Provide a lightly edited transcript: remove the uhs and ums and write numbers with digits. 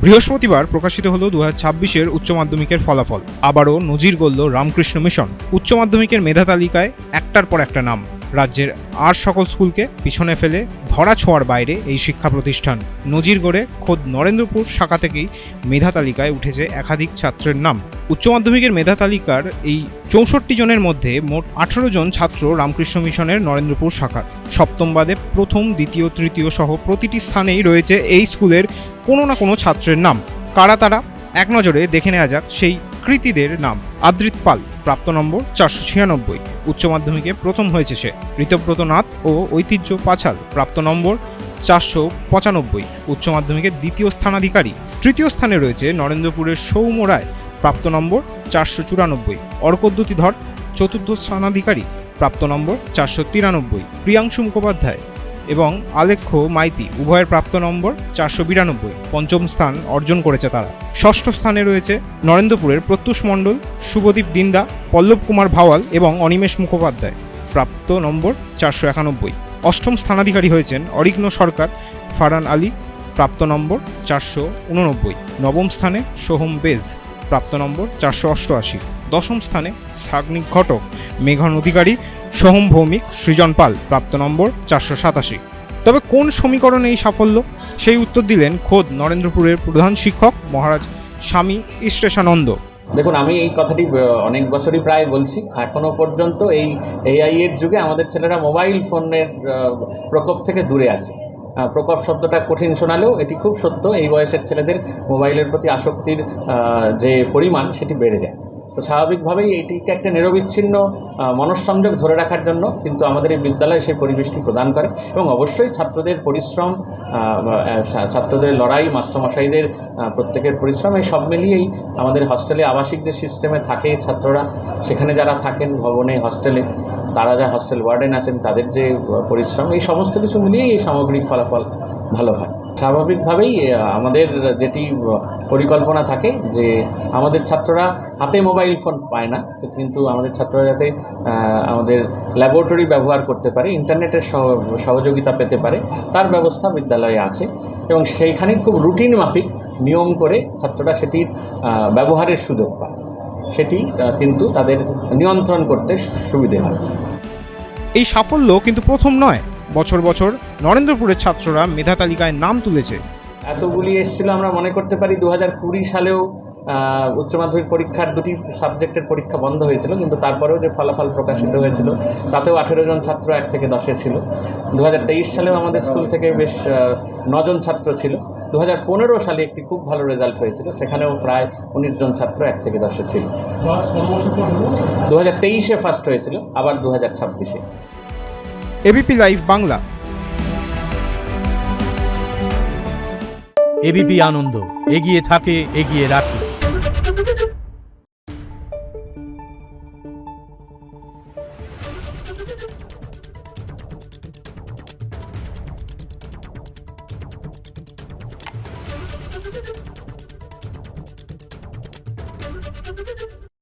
বৃহস্পতিবার প্রকাশিত হলো 2026-এর উচ্চ মাধ্যমিকের ফলাফল। আবারও নজির গড়ল রামকৃষ্ণ মিশন। উচ্চ মাধ্যমিকের মেধা তালিকায় একটার পর একটা নাম। রাজ্যের আর সকল স্কুলকে পিছনে ফেলে ধরা ছোঁয়ার বাইরে এই শিক্ষা প্রতিষ্ঠান। নজির গড়ে খোদ নরেন্দ্রপুর শাখা থেকেই মেধা তালিকায় উঠেছে একাধিক ছাত্রের নাম। উচ্চ মাধ্যমিকের মেধা তালিকার এই 64 জনের মধ্যে মোট 18 জন ছাত্র রামকৃষ্ণ মিশনের নরেন্দ্রপুর শাখার। সপ্তম বাদে প্রথম, দ্বিতীয়, তৃতীয় সহ প্রতিটি স্থানেই রয়েছে এই স্কুলের কোনো না কোনো ছাত্রের নাম। কারা তারা? এক নজরে দেখে নেওয়া যাক সেই কৃতীদের নাম। আদ্রিত পাল, প্রাপ্ত নম্বর 496, উচ্চ মাধ্যমিকে প্রথম হয়েছে সে। ঋতব্রত নাথ ও ঐতিহ্য পাছাল, প্রাপ্ত নম্বর 495, উচ্চ মাধ্যমিকের দ্বিতীয় স্থানাধিকারী। তৃতীয় স্থানে রয়েছে নরেন্দ্রপুরের সৌম্য রায়, প্রাপ্ত নম্বর 494। অর্কদ্যুতি ধর, চতুর্থ স্থানাধিকারী, প্রাপ্ত নম্বর 493। প্রিয়াংশু মুখোপাধ্যায় এবং আলেখ্য মাইতি উভয়ের প্রাপ্ত নম্বর 492। পঞ্চম স্থান অর্জন করেছে তারা। ষষ্ঠ স্থানে রয়েছে নরেন্দ্রপুরের প্রত্যুষ মণ্ডল, শুভদীপ দিন্দা, পল্লব কুমার ভাওয়াল এবং অনিমেষ মুখোপাধ্যায়, প্রাপ্ত নম্বর 491। অষ্টম স্থানাধিকারী হয়েছেন অরিঘ্ন সরকার, ফারহান আলী, প্রাপ্ত নম্বর 489। নবম স্থানে সোহম বেজ, প্রাপ্ত নম্বর 488। দশম স্থানে সাগ্নিক ঘটক, মেঘন অধিকারী, সোহম ভৌমিক, সৃজন পাল, প্রাপ্ত নম্বর 487। তবে কোন সমীকরণে এই সাফল্য? সেই উত্তর দিলেন খোদ নরেন্দ্রপুরের প্রধান শিক্ষক মহারাজ স্বামী ইষ্টেশানন্দ। দেখুন, আমি এই কথাটি অনেক বছরই প্রায় বলছি। এখনও পর্যন্ত এই এআই এর যুগে আমাদের ছেলেরা মোবাইল ফোনের প্রকোপ থেকে দূরে আছে। প্রকোপ শব্দটা কঠিন শোনালেও এটি খুব সত্য। এই বয়সের ছেলেদের মোবাইলের প্রতি আসক্তির যে পরিমাণ সেটি বেড়ে যায়। তো স্বাভাবিকভাবেই এটিকে একটা নিরবিচ্ছিন্ন মনঃসংযোগ ধরে রাখার জন্য কিন্তু আমাদের এই বিদ্যালয় সেই পরিবেশটি প্রদান করে এবং অবশ্যই ছাত্রদের পরিশ্রম, ছাত্রদের লড়াই, মাস্টারমশাইদের প্রত্যেকের পরিশ্রম, এই সব মিলিয়েই আমাদের হস্টেলে আবাসিক যে সিস্টেমে থাকে ছাত্ররা, সেখানে যারা থাকেন ভবনে, হস্টেলে, তারা যা হস্টেল ওয়ার্ডেন আছেন তাদের যে পরিশ্রম, এই সমস্ত কিছু মিলিয়েই এই সামগ্রিক ফলাফল ভালো হয়। স্বাভাবিকভাবেই আমাদের যেটি পরিকল্পনা থাকে যে আমাদের ছাত্ররা হাতে মোবাইল ফোন পায় না, কিন্তু আমাদের ছাত্ররা যাতে আমাদের ল্যাবরেটরি ব্যবহার করতে পারে, ইন্টারনেটের সহযোগিতা পেতে পারে, তার ব্যবস্থা বিদ্যালয়ে আছে এবং সেইখানে খুব রুটিন মাফিক নিয়ম করে ছাত্ররা সেটির ব্যবহারের সুযোগ পায়। সেটি কিন্তু তাদের নিয়ন্ত্রণ করতে সুবিধে হয়। এই সাফল্য কিন্তু প্রথম নয়। বছর বছর নরেন্দ্রপুরের ছাত্ররা মেধা তালিকায় নাম তুলেছে। এতগুলি এসেছিল, আমরা মনে করতে পারি 2020 সালেও উচ্চ মাধ্যমিক পরীক্ষার 2টি সাবজেক্টের পরীক্ষা বন্ধ হয়েছিল, কিন্তু তারপরেও যে ফলাফল প্রকাশিত হয়েছিল তাতেও 18 জন ছাত্র 1 থেকে 10-এ ছিল। 2023 সালেও আমাদের স্কুল থেকে বেশ 9 জন ছাত্র ছিল। 2015 সালে একটি খুব ভালো রেজাল্ট হয়েছিল, সেখানেও প্রায় 19 জন ছাত্র 1 থেকে 10-এ ছিল। 2023-এ ফার্স্ট হয়েছিল, আবার 2026-এ। ABP live Bangla. ABP Ananda, এগিয়ে থাকে, এগিয়ে রাখে।